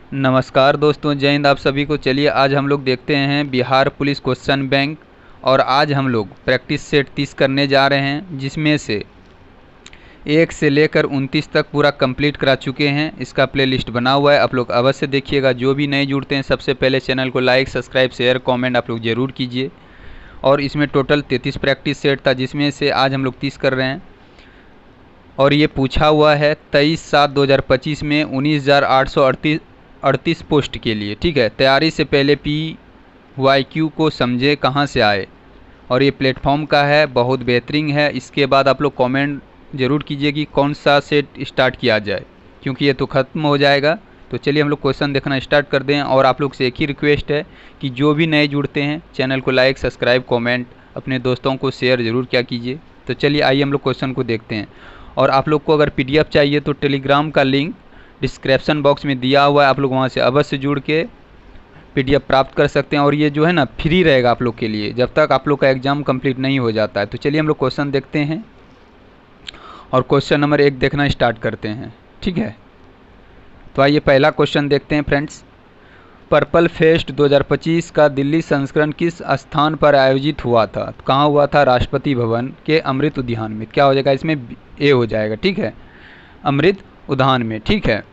नमस्कार दोस्तों, जय हिंद आप सभी को। चलिए आज हम लोग देखते हैं बिहार पुलिस क्वेश्चन बैंक। और आज हम लोग प्रैक्टिस सेट 30 करने जा रहे हैं, जिसमें से 1 से लेकर 29 तक पूरा कंप्लीट करा चुके हैं। इसका प्लेलिस्ट बना हुआ है, आप लोग अवश्य देखिएगा। जो भी नए जुड़ते हैं सबसे पहले चैनल को लाइक, सब्सक्राइब, शेयर, कॉमेंट आप लोग ज़रूर कीजिए। और इसमें टोटल 33 प्रैक्टिस सेट था, जिसमें से आज हम लोग 30 कर रहे हैं। और ये पूछा हुआ है 23/7/2025 में 19,838 पोस्ट के लिए। ठीक है, तैयारी से पहले PYQ को समझे कहाँ से आए। और ये प्लेटफॉर्म का है, बहुत बेहतरीन है। इसके बाद आप लोग कमेंट ज़रूर कीजिए कि कौन सा सेट स्टार्ट किया जाए, क्योंकि ये तो ख़त्म हो जाएगा। तो चलिए हम लोग क्वेश्चन देखना स्टार्ट कर दें। और आप लोग से एक ही रिक्वेस्ट है कि जो भी नए जुड़ते हैं चैनल को लाइक, सब्सक्राइब, कमेंट, अपने दोस्तों को शेयर ज़रूर क्या कीजिए। तो चलिए आइए हम लोग क्वेश्चन को देखते हैं। और आप लोग को अगर PDF चाहिए तो टेलीग्राम का लिंक डिस्क्रिप्शन बॉक्स में दिया हुआ है, आप लोग वहाँ से अवश्य जुड़ के PDF प्राप्त कर सकते हैं। और ये जो है ना फ्री रहेगा आप लोग के लिए, जब तक आप लोग का एग्ज़ाम कंप्लीट नहीं हो जाता है। तो चलिए हम लोग क्वेश्चन देखते हैं और क्वेश्चन नंबर 1 देखना स्टार्ट करते हैं। ठीक है, तो आइए पहला क्वेश्चन देखते हैं फ्रेंड्स। पर्पल फेस्ट 2025 का दिल्ली संस्करण किस स्थान पर आयोजित हुआ था? तो कहाँ हुआ था? राष्ट्रपति भवन के अमृत उद्यान में। क्या हो जाएगा इसमें? ए हो जाएगा। ठीक है, अमृत उद्यान में। ठीक है,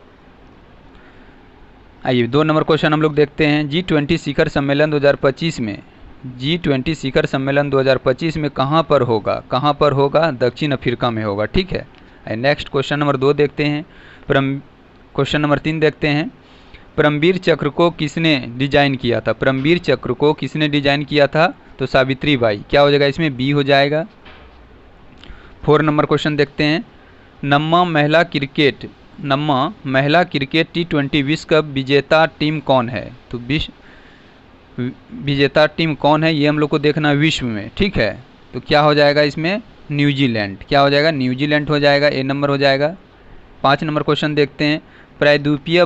आइए 2 नंबर क्वेश्चन हम लोग देखते हैं। G20 शिखर सम्मेलन 2025 में G20 शिखर सम्मेलन 2025 में कहाँ पर होगा? कहाँ पर होगा? दक्षिण अफ्रीका में होगा। ठीक है, नेक्स्ट क्वेश्चन नंबर 2 देखते हैं। क्वेश्चन नंबर 3 देखते हैं। परमवीर चक्र को किसने डिजाइन किया था? परमवीर चक्र को किसने डिजाइन किया था? तो सावित्री बाई। क्या हो जाएगा इसमें? बी हो जाएगा। 4 नंबर क्वेश्चन देखते हैं। नम्मा महिला क्रिकेट T20 विश्व कप विजेता टीम कौन है? तो विजेता टीम कौन है ये हम लोग को देखना विश्व में। ठीक है, तो क्या हो जाएगा इसमें? न्यूजीलैंड। क्या हो जाएगा? न्यूजीलैंड हो जाएगा। ए नंबर हो जाएगा। 5 नंबर क्वेश्चन देखते हैं। प्रायद्वीपीय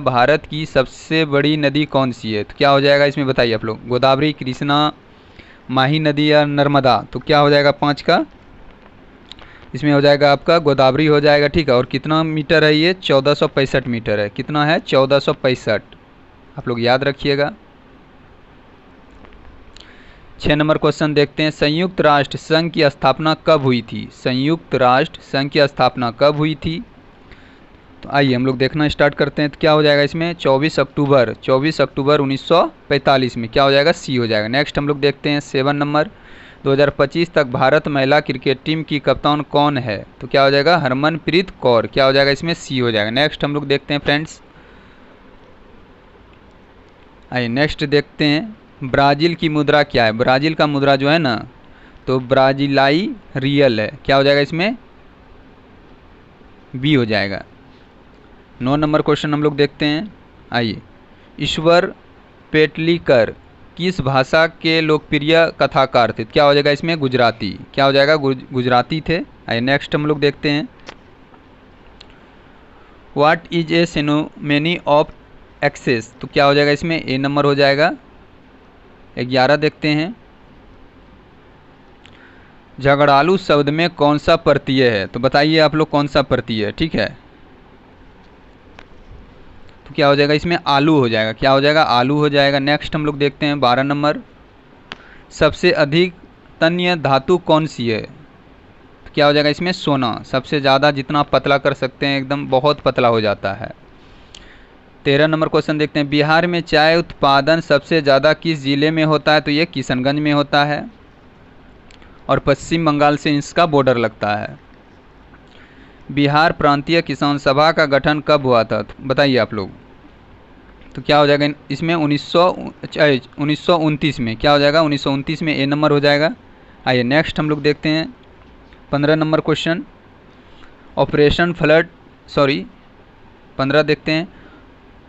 भारत की सबसे बड़ी नदी कौन सी है? तो क्या हो जाएगा इसमें बताइए आप लोग। गोदावरी, कृष्णा, माही नदी या नर्मदा? तो क्या हो जाएगा 5 का? इसमें हो जाएगा आपका गोदावरी हो जाएगा। ठीक है, और कितना मीटर है ये? 1465 मीटर है। कितना है? 1465। आप लोग याद रखिएगा। 6 नंबर क्वेश्चन देखते हैं। संयुक्त राष्ट्र संघ की स्थापना कब हुई थी? संयुक्त राष्ट्र संघ की स्थापना कब हुई थी? तो आइए हम लोग देखना स्टार्ट करते हैं। तो क्या हो जाएगा इसमें? 24 अक्टूबर 1945 में। क्या हो जाएगा? सी हो जाएगा। नेक्स्ट हम लोग देखते हैं 7 नंबर। 2025 तक भारत महिला क्रिकेट टीम की कप्तान कौन है? तो क्या हो जाएगा? हरमनप्रीत कौर। क्या हो जाएगा इसमें? सी हो जाएगा। नेक्स्ट हम लोग देखते हैं फ्रेंड्स। आइए नेक्स्ट देखते हैं। ब्राज़ील की मुद्रा क्या है? ब्राज़ील का मुद्रा जो है ना, तो ब्राज़ीलाई रियल है। क्या हो जाएगा इसमें? बी हो जाएगा। 9 नंबर क्वेश्चन हम लोग देखते हैं। आइए, ईश्वर पेटलीकर किस भाषा के लोकप्रिय कथाकार थे? क्या हो जाएगा इसमें? गुजराती। क्या हो जाएगा? गुजराती थे। आइए नेक्स्ट हम लोग देखते हैं। What is a synonym of access? तो क्या हो जाएगा इसमें? ए नंबर हो जाएगा। 11 देखते हैं। झगड़ालू शब्द में कौन सा प्रत्यय है? तो बताइए आप लोग कौन सा प्रत्यय है। ठीक है, तो क्या हो जाएगा इसमें? आलू हो जाएगा। क्या हो जाएगा? आलू हो जाएगा। नेक्स्ट हम लोग देखते हैं 12 नंबर। सबसे अधिक तन्य धातु कौन सी है? तो क्या हो जाएगा इसमें? सोना। सबसे ज़्यादा जितना पतला कर सकते हैं, एकदम बहुत पतला हो जाता है। 13 नंबर क्वेश्चन देखते हैं। बिहार में चाय उत्पादन सबसे ज़्यादा किस जिले में होता है? तो ये किशनगंज में होता है, और पश्चिम बंगाल से इसका बॉर्डर लगता है। बिहार प्रांतीय किसान सभा का गठन कब हुआ था? तो बताइए आप लोग। तो क्या हो जाएगा इसमें? 1929 में। क्या हो जाएगा? 1929 में। ए नंबर हो जाएगा। आइए नेक्स्ट हम लोग देखते हैं 15 नंबर क्वेश्चन। ऑपरेशन फ्लड 15 देखते हैं।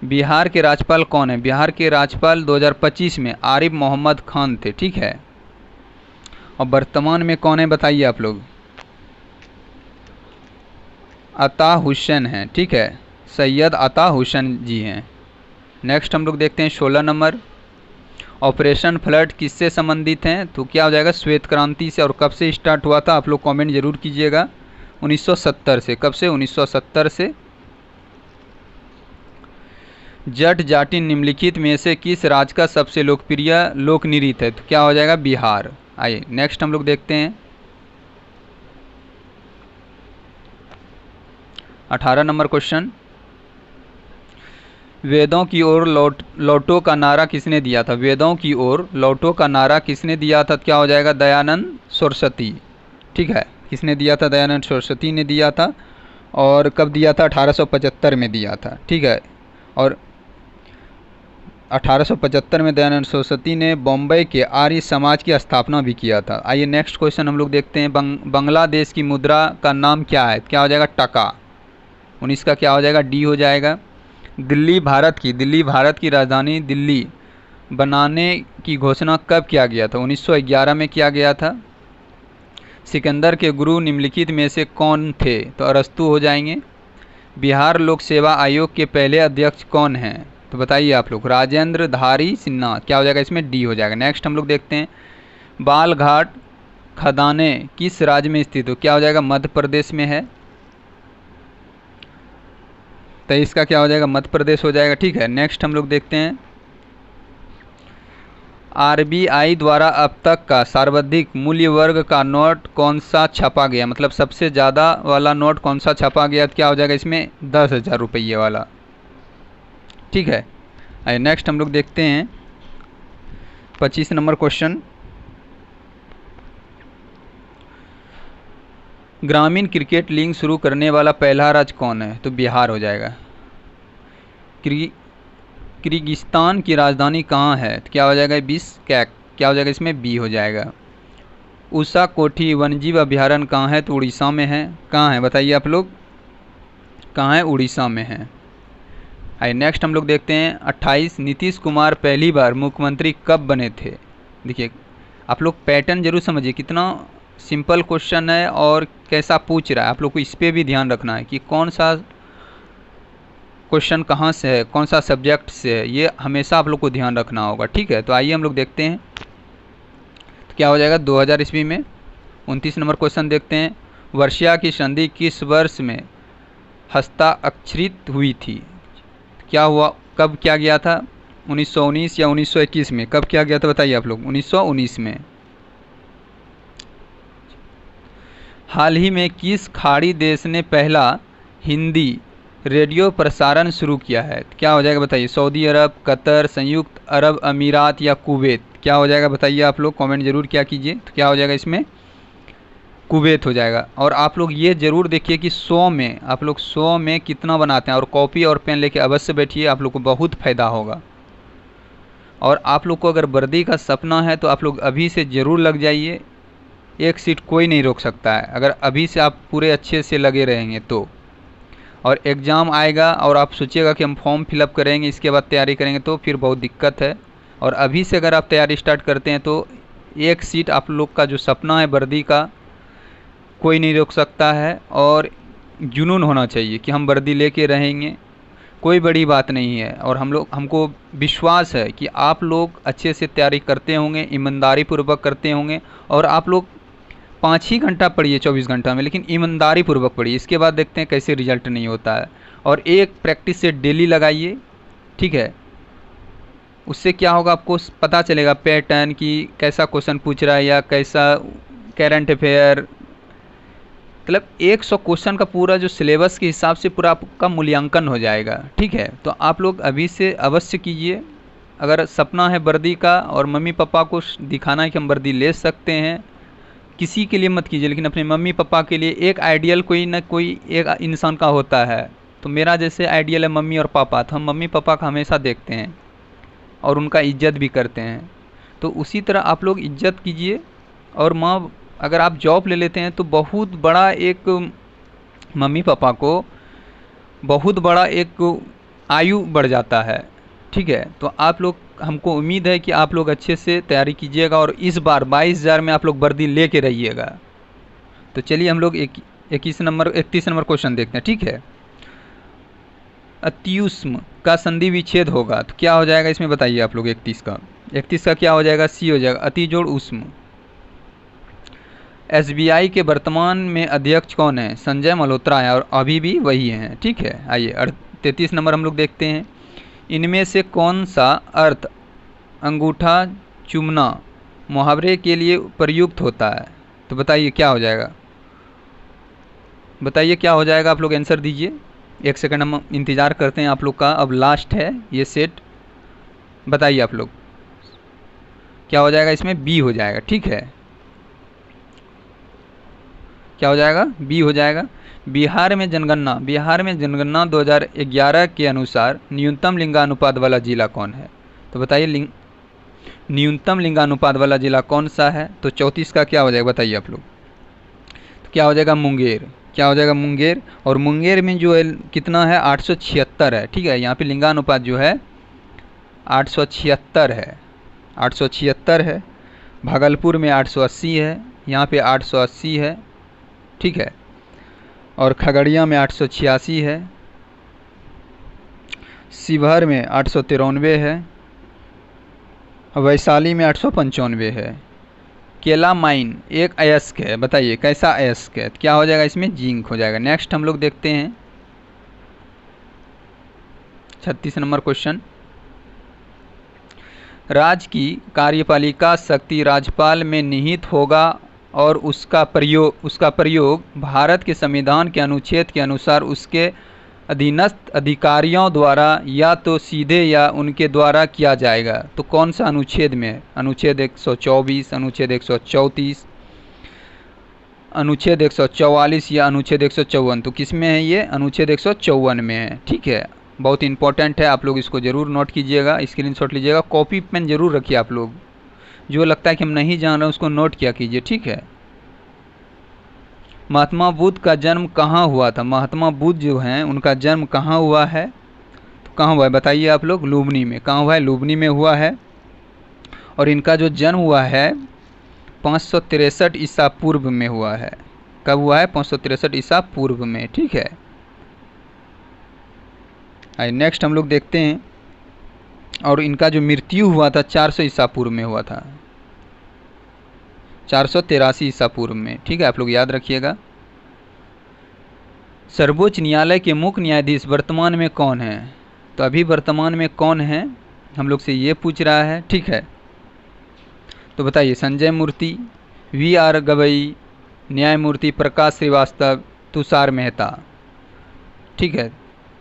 बिहार के राज्यपाल कौन है? बिहार के राज्यपाल 2025 में आरिफ मोहम्मद खान थे। ठीक है, और वर्तमान में कौन है बताइए आप लोग। अता हुसैन हैं। ठीक है, सैयद अता हुसैन जी हैं। नेक्स्ट हम लोग देखते हैं 16 नंबर। ऑपरेशन फ्लड किससे संबंधित हैं? तो क्या हो जाएगा? श्वेत क्रांति से। और कब से स्टार्ट हुआ था? आप लोग कमेंट जरूर कीजिएगा। 1970 से। कब से? 1970 से। जट जाटिन निम्नलिखित में से किस राज्य का सबसे लोकप्रिय लोक नृत्य है? तो क्या हो जाएगा? बिहार। आइए नेक्स्ट हम लोग देखते हैं 18 नंबर क्वेश्चन। वेदों की ओर लौटो का नारा किसने दिया था? वेदों की ओर लौटो का नारा किसने दिया था? क्या हो जाएगा? दयानंद सरस्वती। ठीक है, किसने दिया था? दयानंद सरस्वती ने दिया था। और कब दिया था? 1875 में दिया था। ठीक है, और 1875 में दयानंद सरस्वती ने बॉम्बे के आर्य समाज की स्थापना भी किया था। आइए नेक्स्ट क्वेश्चन हम लोग देखते हैं। बांग्लादेश की मुद्रा का नाम क्या है? क्या हो जाएगा? टका। 19 का क्या हो जाएगा? डी हो जाएगा। दिल्ली भारत की राजधानी दिल्ली बनाने की घोषणा कब किया गया था? 1911 में किया गया था। सिकंदर के गुरु निम्नलिखित में से कौन थे? तो अरस्तु हो जाएंगे। बिहार लोक सेवा आयोग के पहले अध्यक्ष कौन हैं? तो बताइए आप लोग। राजेंद्र धारी सिन्हा। क्या हो जाएगा? इसमें डी हो जाएगा। नेक्स्ट हम लोग देखते हैं। बालघाट खदानें किस राज्य में स्थित हो? क्या हो जाएगा? मध्य प्रदेश में है। तो इसका क्या हो जाएगा? मध्य प्रदेश हो जाएगा। ठीक है, नेक्स्ट हम लोग देखते हैं। आरबीआई द्वारा अब तक का सर्वाधिक मूल्य वर्ग का नोट कौन सा छपा गया? मतलब सबसे ज़्यादा वाला नोट कौन सा छपा गया? तो क्या हो जाएगा? इसमें 10,000 रुपये वाला। ठीक है, आइए नेक्स्ट हम लोग देखते हैं 25 नंबर क्वेश्चन। ग्रामीण क्रिकेट लीग शुरू करने वाला पहला राज्य कौन है? तो बिहार हो जाएगा। किर्गिस्तान की राजधानी कहाँ है? तो क्या हो जाएगा? बिश्केक। क्या हो जाएगा? इसमें बी हो जाएगा। उषा कोठी वन्यजीव अभ्यारण्य कहाँ है? तो उड़ीसा में है। कहाँ है बताइए आप लोग? कहाँ है? उड़ीसा में है। आइए नेक्स्ट हम लोग देखते हैं 28। नीतीश कुमार पहली बार मुख्यमंत्री कब बने थे? देखिए आप लोग पैटर्न जरूर समझिए, कितना सिंपल क्वेश्चन है और कैसा पूछ रहा है। आप लोग को इस पर भी ध्यान रखना है कि कौन सा क्वेश्चन कहाँ से है, कौन सा सब्जेक्ट से है, ये हमेशा आप लोग को ध्यान रखना होगा। ठीक है, तो आइए हम लोग देखते हैं। तो क्या हो जाएगा? 2000 ईस्वी में। 29 नंबर क्वेश्चन देखते हैं। वर्षिया की संधि किस वर्ष में हस्ताक्षरित हुई थी? क्या हुआ? कब किया गया था? 1919 या 1921 में? कब किया गया था बताइए आप लोग? 1919 में। हाल ही में किस खाड़ी देश ने पहला हिंदी रेडियो प्रसारण शुरू किया है? क्या हो जाएगा बताइए? सऊदी अरब, कतर, संयुक्त अरब अमीरात या कुवैत? क्या हो जाएगा बताइए आप लोग? कमेंट जरूर क्या कीजिए। तो क्या हो जाएगा? इसमें कुवैत हो जाएगा। और आप लोग ये ज़रूर देखिए कि 100 में आप लोग 100 में कितना बनाते हैं, और कॉपी और पेन लेके अवश्य बैठिए, आप लोग को बहुत फ़ायदा होगा। और आप लोग को अगर वर्दी का सपना है तो आप लोग अभी से ज़रूर लग जाइए। एक सीट कोई नहीं रोक सकता है अगर अभी से आप पूरे अच्छे से लगे रहेंगे तो। और एग्ज़ाम आएगा और आप सोचिएगा कि हम फॉर्म फिलअप करेंगे इसके बाद तैयारी करेंगे, तो फिर बहुत दिक्कत है। और अभी से अगर आप तैयारी स्टार्ट करते हैं तो एक सीट आप लोग का जो सपना है वर्दी का, कोई नहीं रोक सकता है। और जुनून होना चाहिए कि हम वर्दी लेके रहेंगे, कोई बड़ी बात नहीं है। और हमको विश्वास है कि आप लोग अच्छे से तैयारी करते होंगे, ईमानदारी पूर्वक करते होंगे। और आप लोग 5 ही घंटा पढ़िए 24 घंटा में, लेकिन ईमानदारी पूर्वक पढ़िए। इसके बाद देखते हैं कैसे रिजल्ट नहीं होता है। और एक प्रैक्टिस से डेली लगाइए। ठीक है, उससे क्या होगा आपको पता चलेगा पैटर्न की कैसा क्वेश्चन पूछ रहा है या कैसा करंट अफेयर। मतलब 100 क्वेश्चन का पूरा जो सिलेबस के हिसाब से पूरा आपका मूल्यांकन हो जाएगा। ठीक है, तो आप लोग अभी से अवश्य कीजिए। अगर सपना है वर्दी का और मम्मी पापा को दिखाना है कि हम वर्दी ले सकते हैं, किसी के लिए मत कीजिए, लेकिन अपने मम्मी पापा के लिए। एक आइडियल कोई ना कोई एक इंसान का होता है, तो मेरा जैसे आइडियल है मम्मी और पापा, तो हम मम्मी पापा का हमेशा देखते हैं और उनका इज्जत भी करते हैं। तो उसी तरह आप लोग इज्जत कीजिए। और माँ, अगर आप जॉब ले लेते हैं तो बहुत बड़ा एक मम्मी पापा को बहुत बड़ा एक आयु बढ़ जाता है। ठीक है, तो आप लोग, हमको उम्मीद है कि आप लोग अच्छे से तैयारी कीजिएगा और इस बार 22,000 में आप लोग वर्दी लेके रहिएगा। तो चलिए हम लोग 31 नंबर क्वेश्चन देखते हैं। ठीक है, अत्युष्म का संधि विच्छेद होगा तो क्या हो जाएगा इसमें बताइए आप लोग? 31 का क्या हो जाएगा? सी हो जाएगा। अति जोड़ उष्म। SBI के वर्तमान में अध्यक्ष कौन है? संजय मल्होत्रा है और अभी भी वही हैं। ठीक है, आइए 33 नंबर हम लोग देखते हैं। इनमें से कौन सा अर्थ अंगूठा चूमना मुहावरे के लिए प्रयुक्त होता है? तो बताइए क्या हो जाएगा, बताइए क्या हो जाएगा, आप लोग आंसर दीजिए। 1 सेकंड हम इंतज़ार करते हैं आप लोग का, अब लास्ट है ये सेट। बताइए आप लोग क्या हो जाएगा इसमें? बी हो जाएगा, ठीक है। क्या हो जाएगा? बी हो जाएगा। बिहार में जनगणना 2011 के अनुसार न्यूनतम लिंगानुपात वाला जिला कौन है? तो बताइए न्यूनतम लिंगानुपात वाला जिला कौन सा है? तो 34 का क्या हो जाएगा बताइए आप लोग। तो क्या हो जाएगा? मुंगेर। क्या हो जाएगा? मुंगेर। और मुंगेर में जो है कितना है? 876 है, ठीक है। यहाँ पे लिंगानुपात जो है 876 है, 876 है। भागलपुर में 880 है, यहाँ पे 880 है, ठीक है। और खगड़िया में 886 है, शिवहर में 893 है, वैशाली में 895 है। केला माइन एक अयस्क है, बताइए कैसा अयस्क है? क्या हो जाएगा इसमें? जिंक हो जाएगा। नेक्स्ट हम लोग देखते हैं 36 नंबर क्वेश्चन। राज्य की कार्यपालिका शक्ति राज्यपाल में निहित होगा और उसका प्रयोग भारत के संविधान के अनुच्छेद के अनुसार उसके अधीनस्थ अधिकारियों द्वारा या तो सीधे या उनके द्वारा किया जाएगा। तो कौन सा अनुच्छेद में है? अनुच्छेद 124, अनुच्छेद 134, अनुच्छेद 144 या अनुच्छेद 154? तो किस में है ये? अनुच्छेद 154 में है, ठीक है। बहुत इंपॉर्टेंट है, आप लोग इसको ज़रूर नोट कीजिएगा, स्क्रीनशॉट लीजिएगा, कॉपी पेन ज़रूर रखिए आप लोग। जो लगता है कि हम नहीं जान रहे हैं उसको नोट किया कीजिए, ठीक है। महात्मा बुद्ध का जन्म कहाँ हुआ था? महात्मा बुद्ध जो हैं उनका जन्म कहाँ हुआ है? तो कहाँ हुआ है बताइए आप लोग? लुम्बिनी में। कहाँ हुआ है? लुम्बिनी में हुआ है। और इनका जो जन्म हुआ है 563 ईसा पूर्व में हुआ है। कब हुआ है? 563 ईसा पूर्व में, ठीक है। आइए नेक्स्ट हम लोग देखते हैं। और इनका जो मृत्यु हुआ था 400 ईसा पूर्व में हुआ था, 483 ईसा पूर्व में, ठीक है। आप लोग याद रखिएगा। सर्वोच्च न्यायालय के मुख्य न्यायाधीश वर्तमान में कौन है? तो अभी वर्तमान में कौन है हम लोग से ये पूछ रहा है, ठीक है। तो बताइए संजय मूर्ति, VR गवई, न्यायमूर्ति प्रकाश श्रीवास्तव, तुषार मेहता, ठीक है।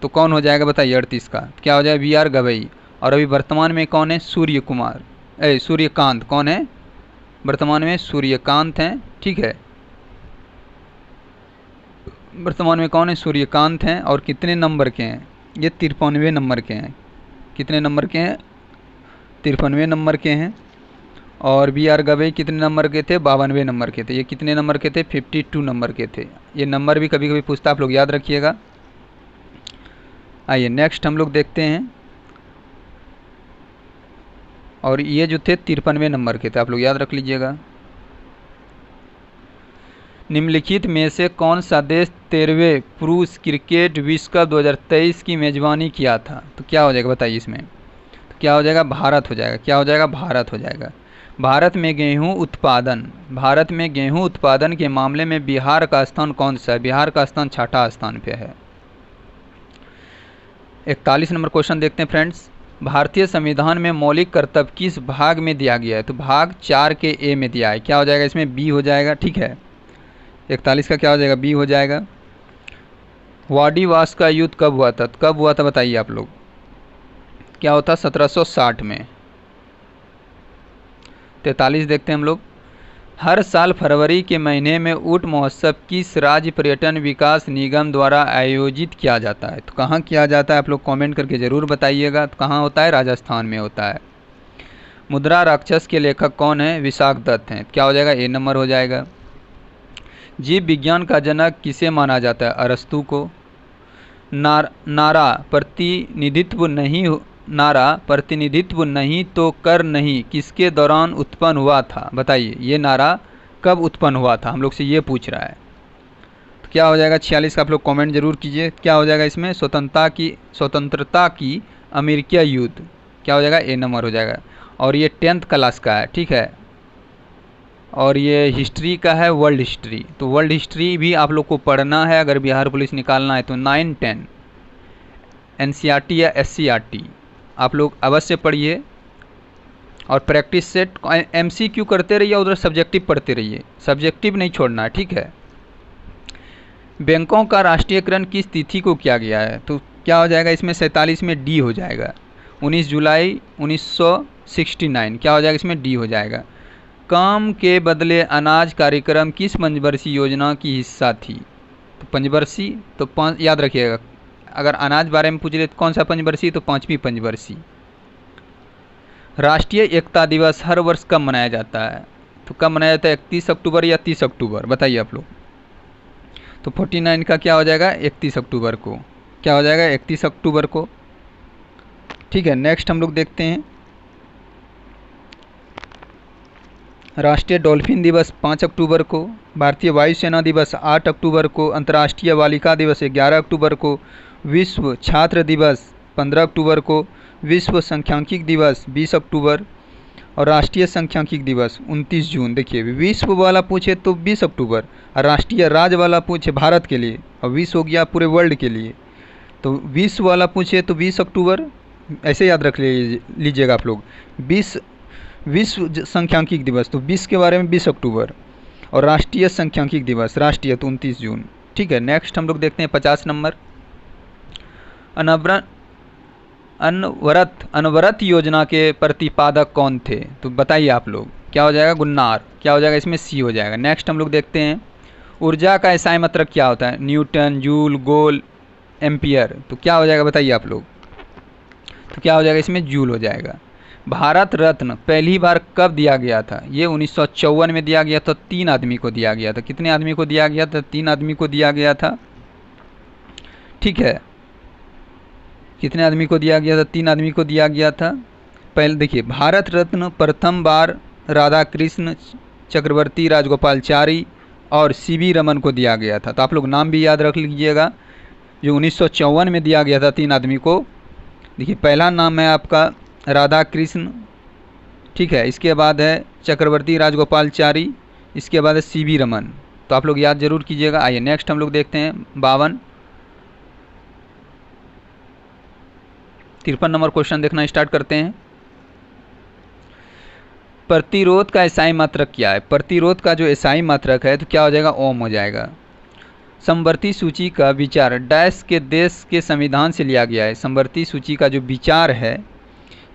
तो कौन हो जाएगा बताइए 38 का? क्या हो जाएगा? VR गवई। और अभी वर्तमान में कौन है? सूर्यकांत। कौन है वर्तमान में? सूर्यकांत हैं, ठीक है। वर्तमान में कौन है? सूर्यकांत हैं। और कितने नंबर के हैं? ये 53वें नंबर के हैं। कितने नंबर के हैं? 53वें नंबर के हैं। और VR गवई कितने नंबर के थे? 52वें नंबर के थे। ये कितने नंबर के थे? 52 नंबर के थे। ये नंबर भी कभी कभी पूछता, आप लोग याद रखिएगा। आइए नेक्स्ट हम लोग देखते हैं। और ये जो थे 53वें नंबर के थे, आप लोग याद रख लीजिएगा। निम्नलिखित में से कौन सा देश 13वें पुरुष क्रिकेट विश्व कप 2023 की मेजबानी किया था? तो क्या हो जाएगा बताइए इसमें? तो क्या हो जाएगा? भारत हो जाएगा। क्या हो जाएगा? भारत हो जाएगा। भारत में गेहूं उत्पादन के मामले में बिहार का स्थान कौन सा है? बिहार का स्थान 6ठा स्थान पे है। 41 नंबर क्वेश्चन देखते हैं फ्रेंड्स। भारतीय संविधान में मौलिक कर्तव्य किस भाग में दिया गया है? तो भाग 4 के ए में दिया है। क्या हो जाएगा इसमें? बी हो जाएगा, ठीक है। 41 का क्या हो जाएगा? बी हो जाएगा। वाडीवास का युद्ध कब हुआ था? कब हुआ था बताइए आप लोग? क्या होता? 1760 में। 43 देखते हैं हम लोग। हर साल फरवरी के महीने में ऊंट महोत्सव किस राज्य पर्यटन विकास निगम द्वारा आयोजित किया जाता है? तो कहाँ किया जाता है? आप लोग कमेंट करके ज़रूर बताइएगा। तो कहाँ होता है? राजस्थान में होता है। मुद्रा राक्षस के लेखक कौन है? विशाख दत्त हैं। क्या हो जाएगा? ए नंबर हो जाएगा। जीव विज्ञान का जनक किसे माना जाता है? अरस्तु को। नारा प्रतिनिधित्व नहीं तो कर नहीं किसके दौरान उत्पन्न हुआ था? बताइए ये नारा कब उत्पन्न हुआ था? हम लोग से ये पूछ रहा है। तो क्या हो जाएगा? 46 का आप लोग कमेंट जरूर कीजिए। क्या हो जाएगा इसमें? स्वतंत्रता की अमेरिकी युद्ध। क्या हो जाएगा? ए नंबर हो जाएगा। और ये 10th क्लास का है, ठीक है। और ये हिस्ट्री का है, वर्ल्ड हिस्ट्री। तो वर्ल्ड हिस्ट्री भी आप लोग को पढ़ना है अगर बिहार पुलिस निकालना है तो 9, 10 NCERT या SCERT, आप लोग अवश्य पढ़िए और प्रैक्टिस सेट MCQ करते रहिए, उधर सब्जेक्टिव पढ़ते रहिए, सब्जेक्टिव नहीं छोड़ना है, ठीक है। बैंकों का राष्ट्रीयकरण किस तिथि को किया गया है? तो क्या हो जाएगा इसमें 47 में D हो जाएगा, 19 जुलाई 1969। क्या हो जाएगा इसमें D हो जाएगा। काम के बदले अनाज कार्यक्रम किस पंचवर्षीय योजना की हिस्सा थी? तो पंचवर्षीय तो याद रखिएगा, अगर अनाज बारे में पूछ रहे तो कौन सा पंचवर्षीय? तो 5वीं पंचवर्षीय। राष्ट्रीय एकता दिवस हर वर्ष कब मनाया जाता है? तो कब मनाया जाता है? 31 अक्टूबर या 30 अक्टूबर? बताइए आप लोग। तो 49 का क्या हो जाएगा? 31 अक्टूबर को। क्या हो जाएगा? 31 अक्टूबर को, ठीक है। नेक्स्ट हम लोग देखते हैं, राष्ट्रीय डॉल्फिन दिवस 5 अक्टूबर को, भारतीय वायुसेना दिवस 8 अक्टूबर को, अंतर्राष्ट्रीय बालिका दिवस 11 अक्टूबर को, विश्व छात्र दिवस 15 अक्टूबर को, विश्व सांख्यिकी दिवस 20 अक्टूबर और राष्ट्रीय सांख्यिकी दिवस 29 जून। देखिए विश्व वाला पूछे तो 20 अक्टूबर और राष्ट्रीय राज्य वाला पूछे भारत के लिए, और विश्व हो गया पूरे वर्ल्ड के लिए। तो विश्व वाला पूछे तो 20 अक्टूबर, ऐसे याद रख लीजिएगा आप लोग। विश्व सांख्यिकी दिवस तो 20 के बारे में 20 अक्टूबर, और राष्ट्रीय सांख्यिकी दिवस राष्ट्रीय तो 29 जून, ठीक है। नेक्स्ट हम लोग देखते हैं 50 नंबर, अनवरत योजना के प्रतिपादक कौन थे? तो बताइए आप लोग। क्या हो जाएगा? गुन्नार। क्या हो जाएगा इसमें? C हो जाएगा। नेक्स्ट हम लोग देखते हैं, ऊर्जा का एसआई मात्रक क्या होता है? न्यूटन, जूल, गोल, एम्पियर। तो क्या हो जाएगा बताइए आप लोग। तो क्या हो जाएगा इसमें? जूल हो जाएगा। भारत रत्न पहली बार कब दिया गया था? ये 1954 में दिया गया था, 3 आदमी को दिया गया था। कितने आदमी को दिया गया था? 3 आदमी को दिया गया था, ठीक है। कितने आदमी को दिया गया था? 3 आदमी को दिया गया था। पहले देखिए, भारत रत्न प्रथम बार राधाकृष्ण, चक्रवर्ती राजगोपालचारी और CV रमन को दिया गया था। तो आप लोग नाम भी याद रख लीजिएगा, जो 1954 में दिया गया था 3 आदमी को। देखिए पहला नाम है आपका राधाकृष्ण, ठीक है, इसके बाद है चक्रवर्ती राजगोपालचारी, इसके बाद है CV रमन। तो आप लोग याद जरूर कीजिएगा। आइए नेक्स्ट हम लोग देखते हैं 53 नंबर क्वेश्चन देखना स्टार्ट करते हैं। प्रतिरोध का एसआई मात्रक क्या है? प्रतिरोध का जो एसआई मात्रक है तो क्या हो जाएगा? ओम हो जाएगा। समवर्ती सूची का विचार डैश के देश के संविधान से लिया गया है। समवर्ती सूची का जो विचार है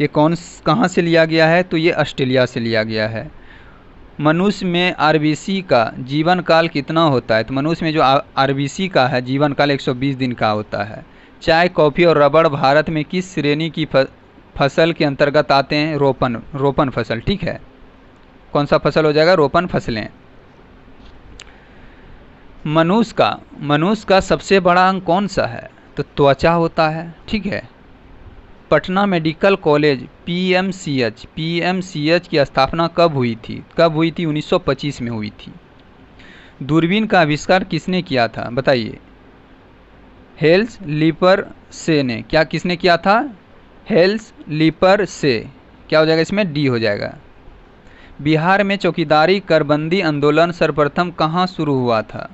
ये कहाँ से लिया गया है? तो ये ऑस्ट्रेलिया से लिया गया है। मनुष्य में RBC का जीवन काल कितना होता है? तो मनुष्य में जो RBC का है जीवन काल 120 दिन का होता है। चाय, कॉफ़ी और रबड़ भारत में किस श्रेणी की फसल के अंतर्गत आते हैं? रोपण फसल, ठीक है। कौन सा फसल हो जाएगा? रोपण फसलें। मनुष्य का सबसे बड़ा अंग कौन सा है? तो त्वचा होता है, ठीक है। पटना मेडिकल कॉलेज PMCH की स्थापना कब हुई थी? 1925 में हुई थी। दूरबीन का आविष्कार किसने किया था? बताइए। हेल्स लीपर से ने। क्या किसने किया था? हेल्स लीपर से। क्या हो जाएगा इसमें? D हो जाएगा। बिहार में चौकीदारी कर बंदी आंदोलन सर्वप्रथम कहाँ शुरू हुआ था?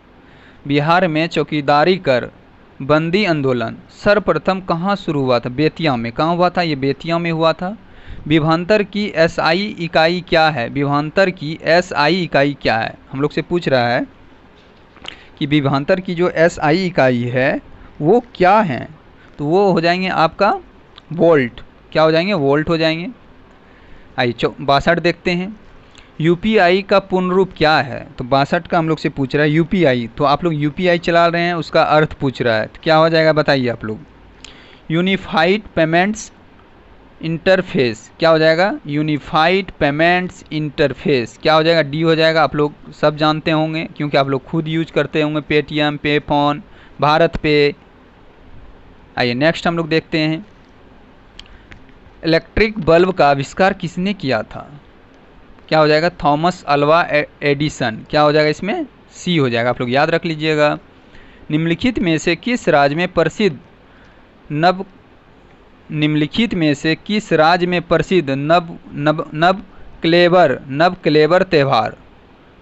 बिहार में चौकीदारी कर बंदी आंदोलन सर्वप्रथम कहाँ शुरू हुआ था? बेतिया में। कहाँ हुआ था? ये बेतिया में हुआ था। विभवांतर की SI इकाई क्या है? विभवांतर की SI इकाई क्या है? हम लोग से पूछ रहा है कि विभवांतर की जो SI इकाई है वो क्या है? तो वो हो जाएंगे आपका वोल्ट। क्या हो जाएंगे? वोल्ट हो जाएंगे। आइए 62 देखते हैं। UPI का पूर्ण रूप क्या है? तो 62 का हम लोग से पूछ रहा है UPI। तो आप लोग UPI चला रहे हैं, उसका अर्थ पूछ रहा है, तो क्या हो जाएगा बताइए आप लोग। Unified payments interface. क्या हो जाएगा? Unified payments interface. क्या हो जाएगा? D हो जाएगा। आप लोग सब जानते होंगे क्योंकि आप लोग खुद यूज करते होंगे, पेटीएम, पे फोन, भारत पे। आइए नेक्स्ट हम लोग देखते हैं, इलेक्ट्रिक बल्ब का आविष्कार किसने किया था? क्या हो जाएगा? Thomas Alva Edison. क्या हो जाएगा इसमें? C हो जाएगा। आप लोग याद रख लीजिएगा। निम्नलिखित में से किस राज्य में प्रसिद्ध नव क्लेवर त्यौहार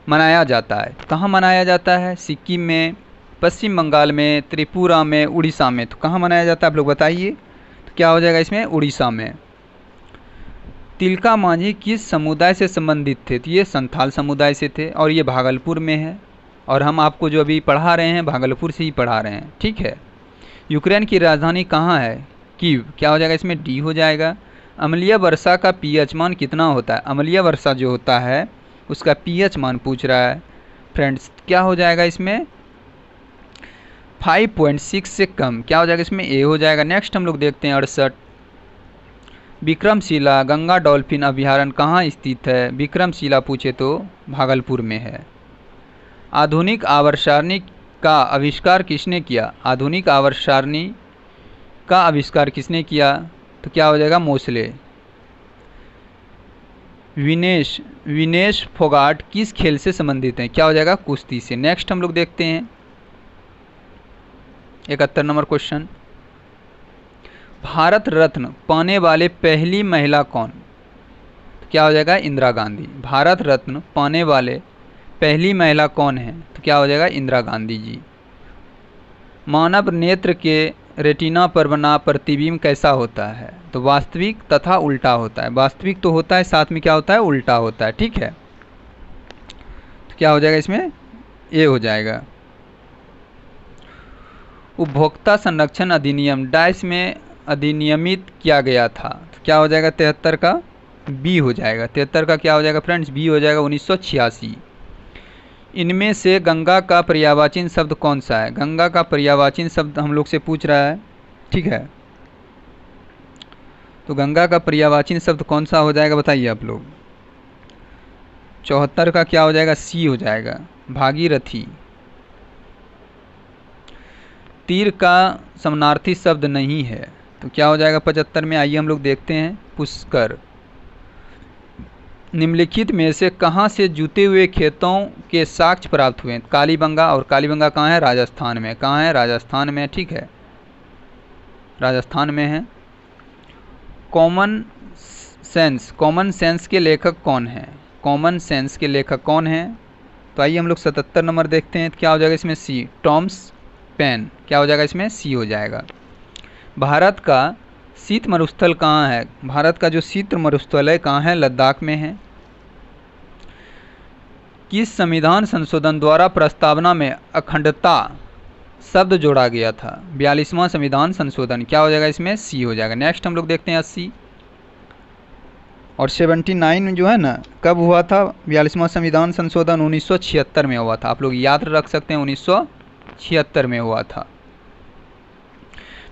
मनाया जाता है? कहाँ मनाया जाता है? सिक्किम में, पश्चिम बंगाल में, त्रिपुरा में, उड़ीसा में। तो कहाँ मनाया जाता है आप लोग बताइए। तो क्या हो जाएगा इसमें, उड़ीसा में। तिलका मांझी किस समुदाय से संबंधित थे, तो ये संथाल समुदाय से थे और ये भागलपुर में है, और हम आपको जो अभी पढ़ा रहे हैं भागलपुर से ही पढ़ा रहे हैं, ठीक है। यूक्रेन की राजधानी कहाँ है, कीव, क्या हो जाएगा इसमें, डी हो जाएगा। अम्लीय वर्षा का पीएच मान कितना होता है, अम्लीय वर्षा जो होता है उसका पीएच मान पूछ रहा है फ्रेंड्स, क्या हो जाएगा इसमें 5.6 से कम, क्या हो जाएगा इसमें ए हो जाएगा। नेक्स्ट हम लोग देखते हैं 68, विक्रमशिला गंगा डॉल्फिन अभयारण्य कहाँ स्थित है, विक्रमशिला पूछे तो भागलपुर में है। आधुनिक आवर्त सारणी का आविष्कार किसने किया, आधुनिक आवर्त सारणी का आविष्कार किसने किया, तो क्या हो जाएगा मोसले। विनेश फोगाट किस खेल से संबंधित हैं, क्या हो जाएगा कुश्ती से। नेक्स्ट हम लोग देखते हैं 71 नंबर क्वेश्चन, भारत रत्न पाने वाले पहली महिला कौन, तो क्या हो जाएगा इंदिरा गांधी। भारत रत्न पाने वाले पहली महिला कौन है, तो क्या हो जाएगा इंदिरा गांधी जी। मानव नेत्र के रेटिना पर बना प्रतिबिंब कैसा होता है, तो वास्तविक तथा उल्टा होता है। वास्तविक तो होता है, साथ में क्या होता है उल्टा होता है, ठीक है। तो क्या हो जाएगा इसमें ए हो जाएगा। उपभोक्ता संरक्षण अधिनियम डैश में अधिनियमित किया गया था, तो क्या हो जाएगा 73 का बी हो जाएगा। 73 का क्या हो जाएगा फ्रेंड्स, बी हो जाएगा 1986। इनमें से गंगा का पर्यायवाची शब्द कौन सा है, गंगा का पर्यायवाची शब्द हम लोग से पूछ रहा है, ठीक है। तो गंगा का पर्यायवाची शब्द कौन सा हो जाएगा बताइए आप लोग। 74 का क्या हो जाएगा, सी हो जाएगा भागीरथी। तीर का समानार्थी शब्द नहीं है, तो क्या हो जाएगा 75 में, आइए हम लोग देखते हैं पुष्कर। निम्नलिखित में से कहाँ से जुते हुए खेतों के साक्ष्य प्राप्त हुए, कालीबंगा, और कालीबंगा कहाँ है, राजस्थान में, कहाँ है राजस्थान में, ठीक है राजस्थान में है। कॉमन सेंस के लेखक कौन है, कॉमन सेंस के लेखक कौन है, तो आइए हम लोग 77 नंबर देखते हैं, क्या हो जाएगा इसमें सी, टॉमस पेन, क्या हो जाएगा इसमें सी हो जाएगा। भारत का शीत मरुस्थल कहाँ है, भारत का जो शीत मरुस्थल है कहाँ है, लद्दाख में है। किस संविधान संशोधन द्वारा प्रस्तावना में अखंडता शब्द जोड़ा गया था, 42वां संविधान संशोधन, क्या हो जाएगा इसमें सी हो जाएगा। नेक्स्ट हम लोग देखते हैं 80 और 79 जो है ना कब हुआ था, 42वां संविधान संशोधन 1976 में हुआ था, आप लोग याद रख सकते हैं 1976 में हुआ था।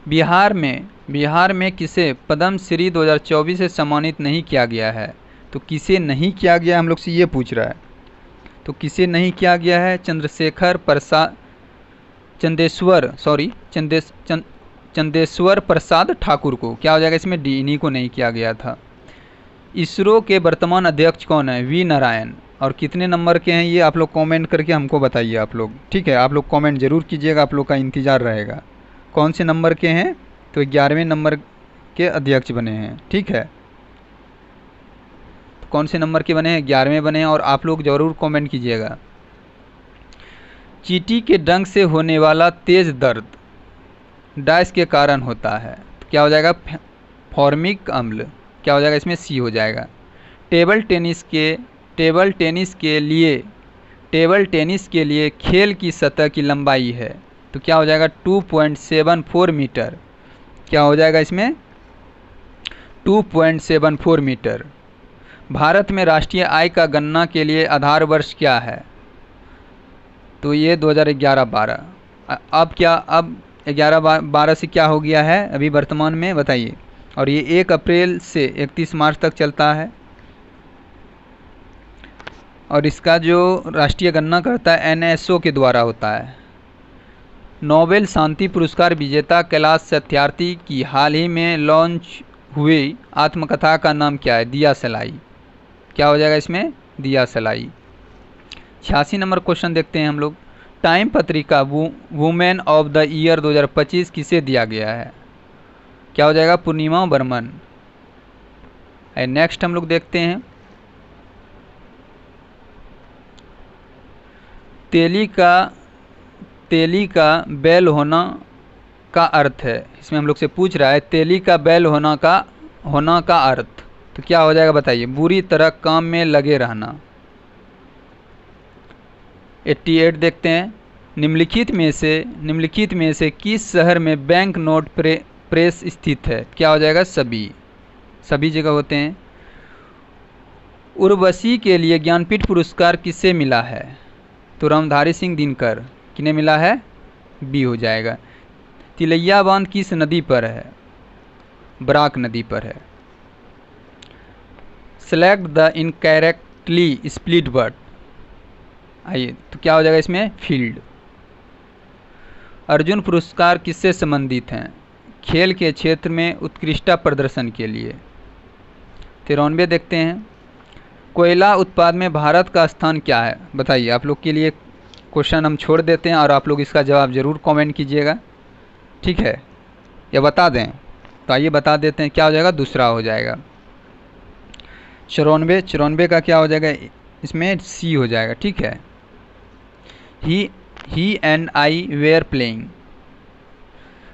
बिहार में किसे पद्म श्री 2024 से सम्मानित नहीं किया गया है, तो किसे नहीं किया गया हम लोग से ये पूछ रहा है, तो किसे नहीं किया गया है, चंदेश्वर प्रसाद ठाकुर को, क्या हो जाएगा इसमें डी, इन्हीं को नहीं किया गया था। इसरो के वर्तमान अध्यक्ष कौन है, वी नारायण, और कितने नंबर के हैं ये आप लोग कमेंट करके हमको बताइए आप लोग, ठीक है। आप लोग कमेंट जरूर कीजिएगा, आप लोग का इंतज़ार रहेगा। कौन से नंबर के हैं, तो 11वें नंबर के अध्यक्ष बने हैं, ठीक है। तो कौन से नंबर के बने हैं, 11वें बने हैं, और आप लोग ज़रूर कमेंट कीजिएगा। चींटी के डंक से होने वाला तेज दर्द डैश के कारण होता है, तो क्या हो जाएगा फॉर्मिक अम्ल, क्या हो जाएगा इसमें सी हो जाएगा। टेबल टेनिस के लिए खेल की सतह की लंबाई है, तो क्या हो जाएगा 2.74 मीटर, क्या हो जाएगा इसमें 2.74 मीटर। भारत में राष्ट्रीय आय का गणना के लिए आधार वर्ष क्या है, तो ये 2011-12। अब 11-12 से क्या हो गया है अभी वर्तमान में बताइए, और ये 1 अप्रैल से 31 मार्च तक चलता है, और इसका जो राष्ट्रीय गणना करता है NSO के द्वारा होता है। नोबेल शांति पुरस्कार विजेता कैलाश सत्यार्थी की हाल ही में लॉन्च हुई आत्मकथा का नाम क्या है, दिया सलाई, क्या हो जाएगा इसमें दिया सलाई। 86 नंबर क्वेश्चन देखते हैं हम लोग। टाइम पत्रिका वुमेन ऑफ द ईयर 2025 किसे दिया गया है, क्या हो जाएगा पूर्णिमा बर्मन। नेक्स्ट हम लोग देखते हैं तेली का बैल होना का अर्थ है, इसमें हम लोग से पूछ रहा है तेली का बैल होना का अर्थ, तो क्या हो जाएगा बताइए? बुरी तरह काम में लगे रहना। 88 देखते हैं। निम्नलिखित में से किस शहर में बैंक नोट प्रेस स्थित है? क्या हो जाएगा? सभी जगह होते हैं। उर्वशी के लिए ज्ञानपीठ पुरस्कार किससे मिला है? तो रामधारी सिंह दिनकर। किन्हें मिला है? बी हो जाएगा। तिलैया बांध किस नदी पर है? बराक नदी पर है। Select the incorrectly split word. आइए, तो क्या हो जाएगा इसमें? फील्ड। अर्जुन पुरस्कार किससे संबंधित हैं? खेल के क्षेत्र में उत्कृष्टता प्रदर्शन के लिए। 93 देखते हैं। कोयला उत्पाद में भारत का स्थान क्या है? बताइए। आप लोग के लिए क्वेश्चन हम छोड़ देते हैं और आप लोग इसका जवाब ज़रूर कमेंट कीजिएगा, ठीक है? या बता दें? तो आइए बता देते हैं। क्या हो जाएगा? दूसरा हो जाएगा। 94 का क्या हो जाएगा? इसमें सी हो जाएगा, ठीक है। ही एंड आई वेयर प्लेइंग।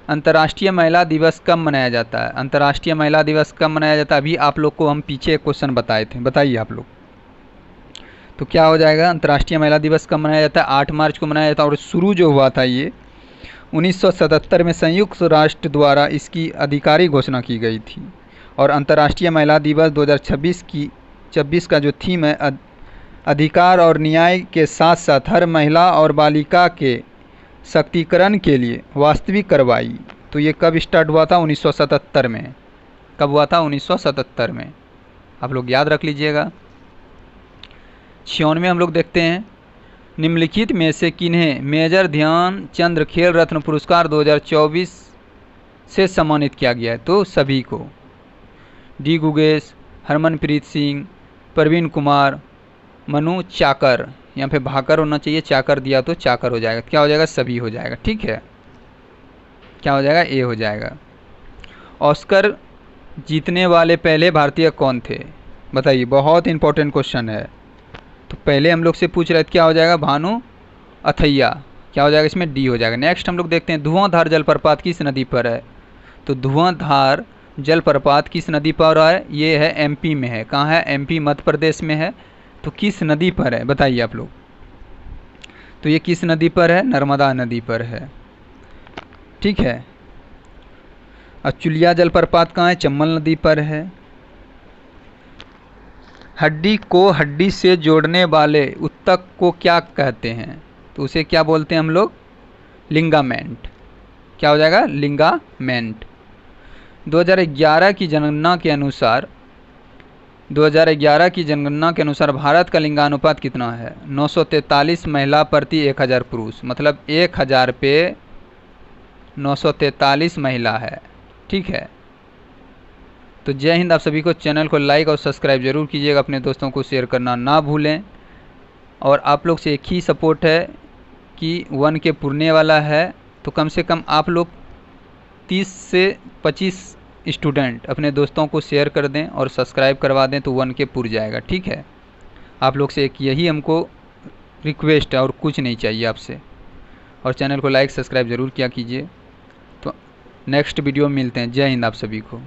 अंतर्राष्ट्रीय महिला दिवस कब मनाया जाता है? अंतर्राष्ट्रीय महिला दिवस कब मनाया जाता है? अभी आप लोग को हम पीछे एक क्वेश्चन बताए थे, बताइए आप लोग। तो क्या हो जाएगा? अंतर्राष्ट्रीय महिला दिवस कब मनाया जाता है? 8 मार्च को मनाया जाता है। और शुरू जो हुआ था ये 1977 में संयुक्त राष्ट्र द्वारा इसकी आधिकारिक घोषणा की गई थी। और अंतर्राष्ट्रीय महिला दिवस 2026 का जो थीम है, अधिकार और न्याय के साथ साथ हर महिला और बालिका के सशक्तिकरण के लिए वास्तविक कार्रवाई। तो ये कब स्टार्ट हुआ था? 1977 में। कब हुआ था? 1977 में। आप लोग याद रख लीजिएगा। 96 हम लोग देखते हैं। निम्नलिखित में से किन्हें मेजर ध्यानचंद खेल रत्न पुरस्कार 2024 से सम्मानित किया गया है? तो सभी को। डी गुगेश, हरमनप्रीत सिंह, प्रवीण कुमार, मनु चाकर। यहाँ पे भाकर होना चाहिए, चाकर दिया तो चाकर हो जाएगा। क्या हो जाएगा? सभी हो जाएगा, ठीक है। क्या हो जाएगा? ए हो जाएगा। ऑस्कर जीतने वाले पहले भारतीय कौन थे? बताइए, बहुत इंपॉर्टेंट क्वेश्चन है। तो पहले हम लोग से पूछ रहे थे, क्या हो जाएगा? भानु अथैया। क्या हो जाएगा? इसमें डी हो जाएगा। नेक्स्ट हम लोग देखते हैं, धुआंधार जलप्रपात किस नदी पर है? तो धुआंधार जलप्रपात किस नदी पर है? ये है एमपी में है। कहाँ है? एमपी, मध्य प्रदेश में है। तो किस नदी पर है? बताइए आप लोग। तो ये किस नदी पर है? नर्मदा नदी पर है, ठीक है। अचुलिया जलप्रपात कहाँ है? चंबल नदी पर है। हड्डी को हड्डी से जोड़ने वाले उत्तक को क्या कहते हैं? तो उसे क्या बोलते हैं हम लोग? लिंगामेंट। क्या हो जाएगा? लिंगामेंट। 2011 की जनगणना के अनुसार भारत का लिंगानुपात कितना है? 943 महिला प्रति 1000 पुरुष। मतलब 1000 पे 943 महिला है, ठीक है। तो जय हिंद। आप सभी को चैनल को लाइक और सब्सक्राइब जरूर कीजिएगा, अपने दोस्तों को शेयर करना ना भूलें। और आप लोग से एक ही सपोर्ट है कि 1 के पुरने वाला है, तो कम से कम आप लोग 30 से 25 स्टूडेंट अपने दोस्तों को शेयर कर दें और सब्सक्राइब करवा दें, तो 1 के पुर जाएगा, ठीक है। आप लोग से एक यही हमको रिक्वेस्ट है और कुछ नहीं चाहिए आपसे। और चैनल को लाइक सब्सक्राइब ज़रूर किया कीजिए। तो नेक्स्ट वीडियो में मिलते हैं। जय हिंद आप सभी को।